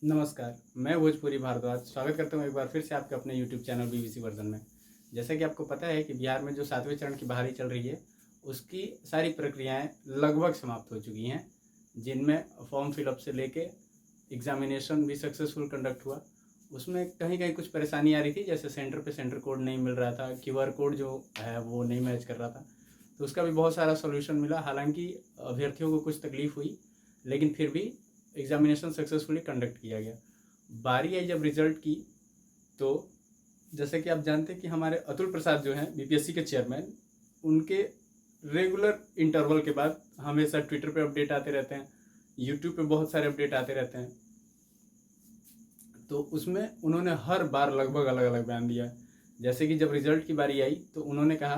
नमस्कार, मैं भोजपुरी भारद्वाज स्वागत करता हूँ एक बार फिर से आपके अपने YouTube चैनल बीबीसी वर्जन में। जैसा कि आपको पता है कि बिहार में जो 7वें चरण की बहाली चल रही है, उसकी सारी प्रक्रियाएं लगभग समाप्त हो चुकी हैं, जिनमें फॉर्म फिलअप से लेके एग्जामिनेशन भी सक्सेसफुल कंडक्ट हुआ। उसमें कहीं कहीं कुछ परेशानी आ रही थी, जैसे सेंटर पे सेंटर कोड नहीं मिल रहा था, QR कोड जो है वो नहीं मैच कर रहा था, तो उसका भी बहुत सारा सोल्यूशन मिला। हालांकि अभ्यर्थियों को कुछ तकलीफ हुई, लेकिन फिर भी एग्जामिनेशन सक्सेसफुली कंडक्ट किया गया। बारी आई जब रिजल्ट की, तो जैसे कि आप जानते हैं कि हमारे अतुल प्रसाद जो हैं बीपीएससी के चेयरमैन, उनके रेगुलर इंटरवल के बाद हमेशा ट्विटर पे अपडेट आते रहते हैं, यूट्यूब पे बहुत सारे अपडेट आते रहते हैं। तो उसमें उन्होंने हर बार लगभग अलग अलग बयान दिया है। जैसे कि जब रिजल्ट की बारी आई तो उन्होंने कहा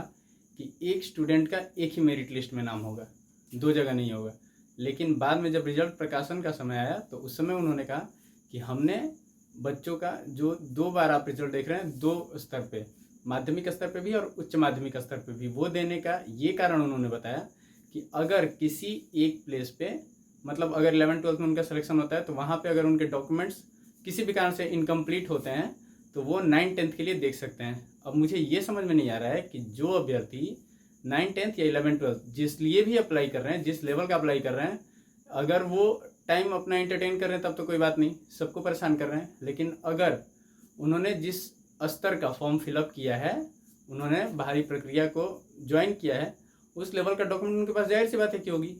कि एक स्टूडेंट का एक ही मेरिट लिस्ट में नाम होगा, 2 जगह नहीं होगा। लेकिन बाद में जब रिजल्ट प्रकाशन का समय आया तो उस समय उन्होंने कहा कि हमने बच्चों का जो 2 बार आप रिजल्ट देख रहे हैं 2 स्तर पे, माध्यमिक स्तर पे भी और उच्च माध्यमिक स्तर पे भी, वो देने का ये कारण उन्होंने बताया कि अगर किसी एक प्लेस पे, मतलब अगर 11th-12th में उनका सिलेक्शन होता है तो वहाँ पे अगर उनके डॉक्यूमेंट्स किसी भी कारण से इनकम्प्लीट होते हैं तो वो 9th-10th के लिए देख सकते हैं। अब मुझे ये समझ में नहीं आ रहा है कि जो अभ्यर्थी 9th-10th या 11th-12th जिस लिए भी अप्लाई कर रहे हैं, जिस लेवल का अप्लाई कर रहे हैं, अगर वो टाइम अपना एंटरटेन कर रहे हैं तब तो कोई बात नहीं, सबको परेशान कर रहे हैं। लेकिन अगर उन्होंने जिस स्तर का फॉर्म फिलअप किया है, उन्होंने बाहरी प्रक्रिया को ज्वाइन किया है, उस लेवल का डॉक्यूमेंट उनके पास जाहिर सी बात है कि होगी,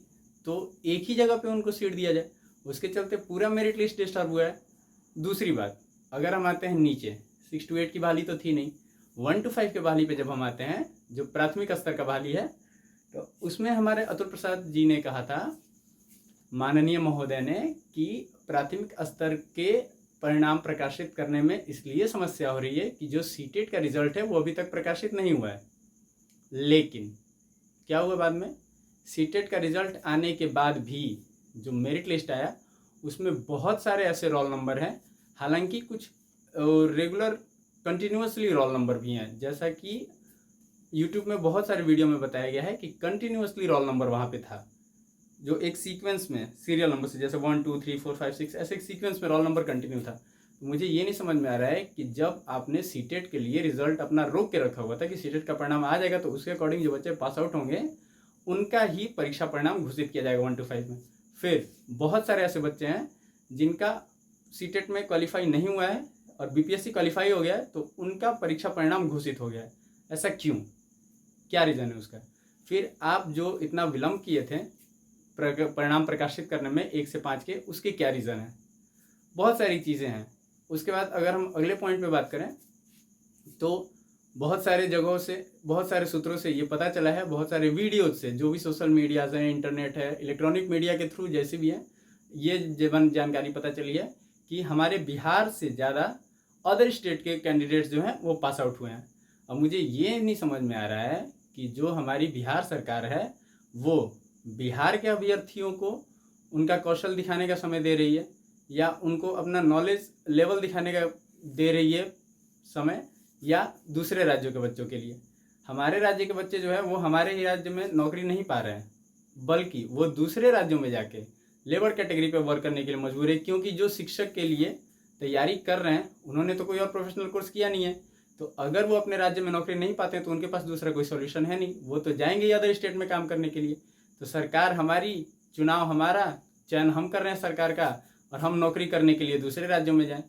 तो एक ही जगह पे उनको सीट दिया जाए। उसके चलते पूरा मेरिट लिस्ट डिस्टर्ब हुआ है। दूसरी बात, अगर हम आते हैं नीचे, 6 to 8 की बहाली तो थी नहीं, 1 to 5 के बहाली पे जब हम आते हैं, जो प्राथमिक स्तर का बहाली है, तो उसमें हमारे अतुल प्रसाद जी ने कहा था, माननीय महोदय ने, कि प्राथमिक स्तर के परिणाम प्रकाशित करने में इसलिए समस्या हो रही है कि जो सीटेट का रिजल्ट है वो अभी तक प्रकाशित नहीं हुआ है। लेकिन क्या हुआ बाद में, सीटेट का रिजल्ट आने के बाद भी जो मेरिट लिस्ट आया उसमें बहुत सारे ऐसे रोल नंबर हैं, हालांकि कुछ रेगुलर कंटिन्यूसली रोल नंबर भी हैं, जैसा कि यूट्यूब में बहुत सारे वीडियो में बताया गया है कि कंटिन्यूसली रोल नंबर वहाँ पे था, जो एक सीक्वेंस में सीरियल नंबर से, जैसे 1 2 3 4 5 6 ऐसे एक सीक्वेंस में रोल नंबर कंटिन्यू था। तो मुझे ये नहीं समझ में आ रहा है कि जब आपने सीटेट के लिए रिजल्ट अपना रोक के रखा हुआ था कि सीटेट का परिणाम आ जाएगा तो उसके अकॉर्डिंग जो बच्चे पास आउट होंगे उनका ही परीक्षा परिणाम घोषित किया जाएगा 1 to 5 में। फिर बहुत सारे ऐसे बच्चे हैं जिनका सीटेट में क्वालिफाई नहीं हुआ है और बीपीएससी क्वालिफाई हो गया है, तो उनका परीक्षा परिणाम घोषित हो गया है। ऐसा क्यों, क्या रीज़न है उसका? फिर आप जो इतना विलम्ब किए थे परिणाम प्रकाशित करने में 1 से 5 के, उसके क्या रीज़न है? बहुत सारी चीज़ें हैं। उसके बाद अगर हम अगले पॉइंट पे बात करें तो बहुत सारे जगहों से, बहुत सारे सूत्रों से ये पता चला है, बहुत सारे वीडियोज से, जो भी सोशल मीडियाज हैं, इंटरनेट है, इलेक्ट्रॉनिक मीडिया के थ्रू जैसे भी हैं, ये जानकारी पता चली है कि हमारे बिहार से ज़्यादा अदर स्टेट के कैंडिडेट्स जो हैं वो पास आउट हुए हैं। अब मुझे ये नहीं समझ में आ रहा है कि जो हमारी बिहार सरकार है वो बिहार के अभ्यर्थियों को उनका कौशल दिखाने का समय दे रही है या उनको अपना नॉलेज लेवल दिखाने का दे रही है समय, या दूसरे राज्यों के बच्चों के लिए। हमारे राज्य के बच्चे जो है वो हमारे ही राज्य में नौकरी नहीं पा रहे हैं, बल्कि वो दूसरे राज्यों में जाके लेबर कैटेगरी पे वर्क करने के लिए मजबूर है, क्योंकि जो शिक्षक के लिए तैयारी कर रहे हैं उन्होंने तो कोई और प्रोफेशनल कोर्स किया नहीं है। तो अगर वो अपने राज्य में नौकरी नहीं पाते हैं तो उनके पास दूसरा कोई सोल्यूशन है नहीं, वो तो जाएंगे अदर स्टेट में काम करने के लिए। तो सरकार हमारी, चुनाव हमारा, चयन हम कर रहे हैं सरकार का, और हम नौकरी करने के लिए दूसरे राज्यों में जाएं,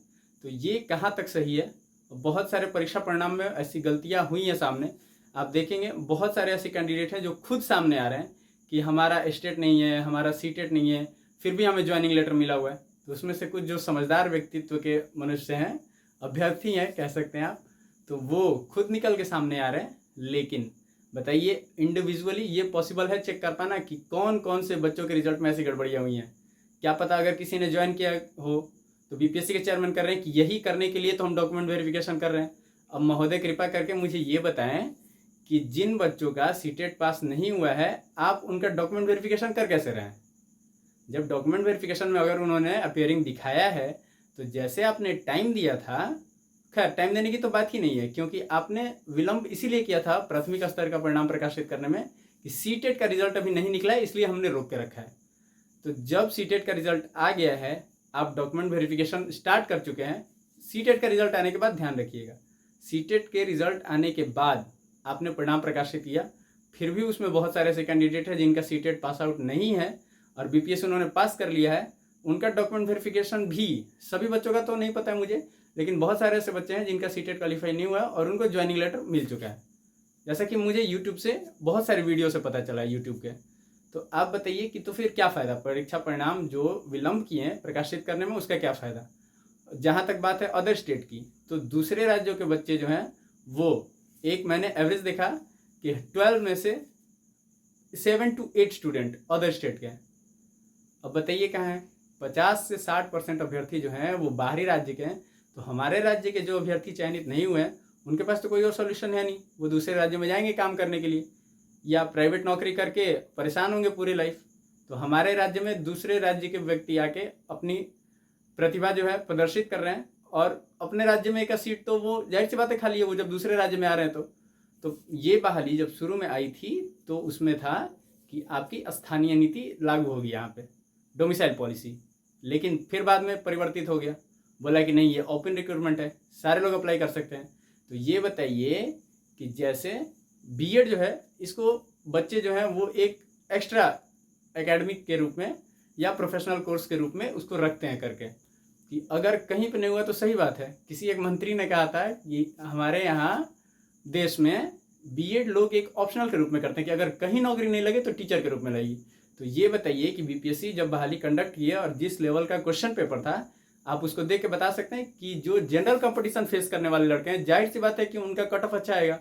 तो ये कहाँ तक सही है? बहुत सारे परीक्षा परिणाम में ऐसी गलतियाँ हुई हैं सामने। आप देखेंगे बहुत सारे ऐसे कैंडिडेट हैं जो खुद सामने आ रहे हैं कि हमारा स्टेट नहीं है, हमारा सीटेट नहीं है, फिर भी हमें ज्वाइनिंग लेटर मिला हुआ है। तो उसमें से कुछ जो समझदार व्यक्तित्व के मनुष्य हैं, अभ्यर्थी हैं कह सकते हैं आप, तो वो खुद निकल के सामने आ रहे हैं। लेकिन बताइए, इंडिविजुअली ये पॉसिबल है चेक कर पाना कि कौन कौन से बच्चों के रिजल्ट में ऐसी गड़बड़ियाँ हुई हैं? क्या पता अगर किसी ने ज्वाइन किया हो तो बीपीएससी के चेयरमैन कर रहे हैं कि यही करने के लिए तो हम डॉक्यूमेंट वेरिफिकेशन कर रहे हैं। अब महोदय कृपा करके मुझे ये बताएं कि जिन बच्चों का सीटेट पास नहीं हुआ है, आप उनका डॉक्यूमेंट वेरिफिकेशन कर कैसे रहे हैं? जब डॉक्यूमेंट वेरिफिकेशन में अगर उन्होंने अपियरिंग दिखाया है तो जैसे आपने टाइम दिया था, खैर टाइम देने की तो बात ही नहीं है, क्योंकि आपने विलम्ब इसीलिए किया था प्राथमिक स्तर का परिणाम प्रकाशित करने में कि सीटेट का रिजल्ट अभी नहीं निकला है, इसलिए हमने रोक के रखा है। तो जब सीटेट का रिजल्ट आ गया है, आप डॉक्यूमेंट वेरिफिकेशन स्टार्ट कर चुके हैं, सीटेट का रिजल्ट आने के बाद ध्यान रखिएगा, सीटेट के रिजल्ट आने के बाद आपने परिणाम प्रकाशित किया, फिर भी उसमें बहुत सारे ऐसे कैंडिडेट हैं जिनका सीटेट पास आउट नहीं है और बीपीएससी उन्होंने पास कर लिया है, उनका डॉक्यूमेंट वेरिफिकेशन भी, सभी बच्चों का तो नहीं पता है मुझे, लेकिन बहुत सारे ऐसे बच्चे हैं जिनका सीटेट क्वालिफाई नहीं हुआ और उनको ज्वाइनिंग लेटर मिल चुका है, जैसा कि मुझे यूट्यूब से बहुत सारे वीडियो से पता चला है यूट्यूब के। तो आप बताइए कि तो फिर क्या फ़ायदा, परीक्षा परिणाम जो विलंब किए हैं प्रकाशित करने में, उसका क्या फ़ायदा। जहाँ तक बात है अदर स्टेट की, तो दूसरे राज्यों के बच्चे जो हैं वो, एक मैंने एवरेज देखा कि 12 में से 7 to 8 स्टूडेंट अदर स्टेट के हैं। अब बताइए कहाँ हैं, 50 से 60% अभ्यर्थी जो हैं वो बाहरी राज्य के हैं। तो हमारे राज्य के जो अभ्यर्थी चयनित नहीं हुए हैं उनके पास तो कोई और सोल्यूशन है नहीं, वो दूसरे राज्यों में जाएंगे काम करने के लिए या प्राइवेट नौकरी करके परेशान होंगे पूरी लाइफ। तो हमारे राज्य में दूसरे राज्य के व्यक्ति आके अपनी प्रतिभा जो है प्रदर्शित कर रहे हैं और अपने राज्य में एक सीट तो वो जाहिर सी बात है खाली है, वो जब दूसरे राज्य में आ रहे हैं तो ये बहाली जब शुरू में आई थी तो उसमें था कि आपकी स्थानीय नीति लागू होगी यहाँ पे, डोमिसाइल पॉलिसी, लेकिन फिर बाद में परिवर्तित हो गया, बोला कि नहीं ये ओपन रिक्रूटमेंट है, सारे लोग अप्लाई कर सकते हैं। तो ये बताइए कि जैसे बीएड जो है इसको बच्चे जो हैं वो एक एक्स्ट्रा एकेडमिक के रूप में या प्रोफेशनल कोर्स के रूप में उसको रखते हैं करके, कि अगर कहीं पे नहीं हुआ तो सही बात है। किसी एक मंत्री ने कहा था कि हमारे यहाँ देश में बीएड लोग एक ऑप्शनल के रूप में करते हैं कि अगर कहीं नौकरी नहीं लगे तो टीचर के रूप में लगेगी। तो ये बताइए कि बीपीएससी जब बहाली कंडक्ट की है और जिस लेवल का क्वेश्चन पेपर था, आप उसको देख के बता सकते हैं कि जो जनरल कंपटीशन फेस करने वाले लड़के हैं, जाहिर सी बात है कि उनका कट ऑफ अच्छा आएगा,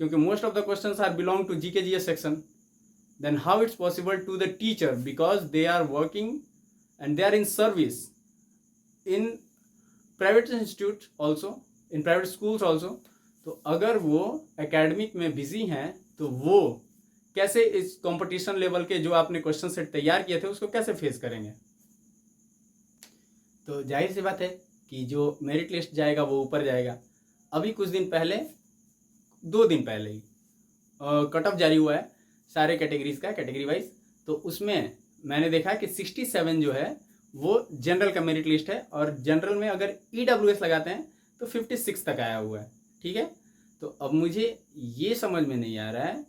क्योंकि most of the questions are belong to GK GS section. Then how it's possible to the teacher, because they are working and they are in service in private institute also, in private schools also. तो अगर वो academic में busy हैं तो वो कैसे इस competition level के जो आपने क्वेश्चन सेट तैयार किए थे उसको कैसे फेस करेंगे। तो जाहिर सी बात है कि जो मेरिट लिस्ट जाएगा वो ऊपर जाएगा। अभी कुछ दिन पहले, 2 दिन पहले ही कट ऑफ जारी हुआ है सारे कैटेगरीज का, कैटेगरी वाइज। तो उसमें मैंने देखा कि 67 जो है वो जनरल का मेरिट लिस्ट है और जनरल में अगर EWS लगाते हैं तो 56 तक आया हुआ है, ठीक है। तो अब मुझे ये समझ में नहीं आ रहा है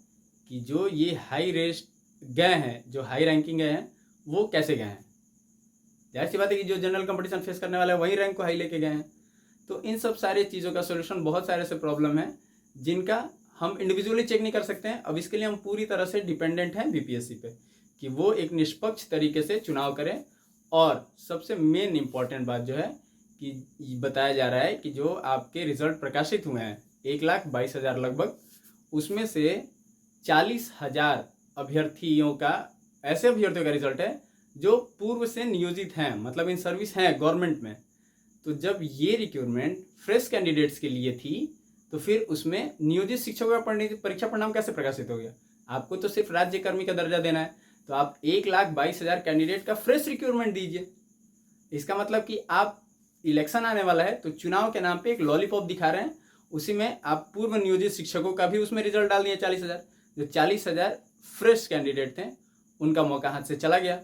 कि जो ये हाई रेस्ट गए हैं, जो हाई रैंकिंग गए हैं, वो कैसे गए हैं। जाहिर सी बात है कि जो जनरल कंपटीशन फेस करने वाले हैं वही रैंक को हाई लेके गए हैं। तो इन सब सारे चीज़ों का सोल्यूशन, बहुत सारे से प्रॉब्लम है जिनका हम इंडिविजुअली चेक नहीं कर सकते हैं। अब इसके लिए हम पूरी तरह से डिपेंडेंट हैं बीपीएससी पे कि वो एक निष्पक्ष तरीके से चुनाव करें। और सबसे मेन इम्पॉर्टेंट बात जो है कि बताया जा रहा है कि जो आपके रिजल्ट प्रकाशित हुए हैं 1,22,000 लगभग, उसमें से 40,000 अभ्यर्थियों का, ऐसे अभ्यर्थियों का रिजल्ट है जो पूर्व से नियोजित हैं, मतलब इन सर्विस हैं गवर्नमेंट में। तो जब ये रिक्रूटमेंट फ्रेश कैंडिडेट्स के लिए थी तो फिर उसमें नियोजित शिक्षकों का परीक्षा परिणाम कैसे प्रकाशित हो गया। आपको तो सिर्फ राज्य कर्मी का दर्जा देना है, तो आप 1,22,000 कैंडिडेट का फ्रेश रिक्रूटमेंट दीजिए। इसका मतलब कि आप इलेक्शन आने वाला है तो चुनाव के नाम पे एक लॉलीपॉप दिखा रहे हैं, उसी में आप पूर्व नियोजित शिक्षकों का भी उसमें रिजल्ट डाल दिए 40,000। जो 40,000 फ्रेश कैंडिडेट थे उनका मौका हाथ से चला गया।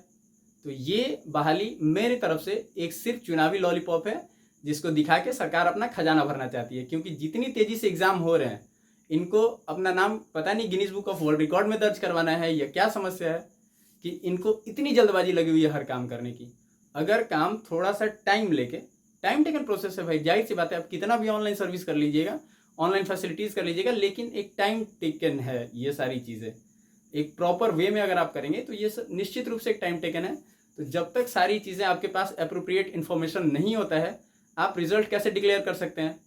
तो ये बहाली मेरी तरफ से एक सिर्फ चुनावी लॉलीपॉप है जिसको दिखा के सरकार अपना खजाना भरना चाहती है, क्योंकि जितनी तेजी से एग्जाम हो रहे हैं इनको अपना नाम पता नहीं Guinness book of world record में दर्ज करवाना है या क्या समस्या है कि इनको इतनी जल्दबाजी लगी हुई है हर काम करने की। अगर काम थोड़ा सा टाइम लेके, टाइम टेकन प्रोसेस है भाई, जाहिर सी बात है आप कितना भी ऑनलाइन सर्विस कर लीजिएगा, ऑनलाइन फैसिलिटीज़ कर लीजिएगा, लेकिन एक टाइम टेकन है ये सारी चीज़ें। एक प्रॉपर वे में अगर आप करेंगे तो ये निश्चित रूप से एक टाइम टेकन है। तो जब तक सारी चीज़ें आपके पास अप्रोप्रिएट इन्फॉर्मेशन नहीं होता है, आप रिजल्ट कैसे डिक्लेयर कर सकते हैं।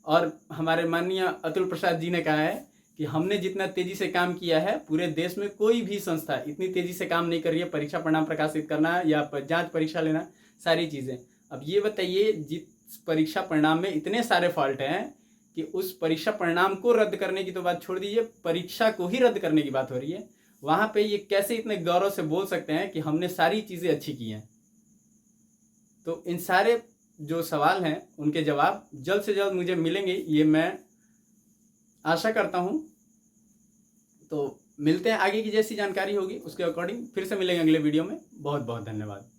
और हमारे माननीय अतुल प्रसाद जी ने कहा है कि हमने जितना तेज़ी से काम किया है पूरे देश में कोई भी संस्था इतनी तेज़ी से काम नहीं कर रही है, परीक्षा परिणाम प्रकाशित करना या जांच परीक्षा लेना, सारी चीज़ें। अब ये बताइए, जिस परीक्षा परिणाम में इतने सारे फॉल्ट हैं कि उस परीक्षा परिणाम को रद्द करने की तो बात छोड़ दीजिए, परीक्षा को ही रद्द करने की बात हो रही है, वहाँ पे ये कैसे इतने गौरव से बोल सकते हैं कि हमने सारी चीज़ें अच्छी की हैं। तो इन सारे जो सवाल हैं उनके जवाब जल्द से जल्द मुझे मिलेंगे, ये मैं आशा करता हूँ। तो मिलते हैं, आगे की जैसी जानकारी होगी उसके अकॉर्डिंग फिर से मिलेंगे अगले वीडियो में। बहुत बहुत धन्यवाद।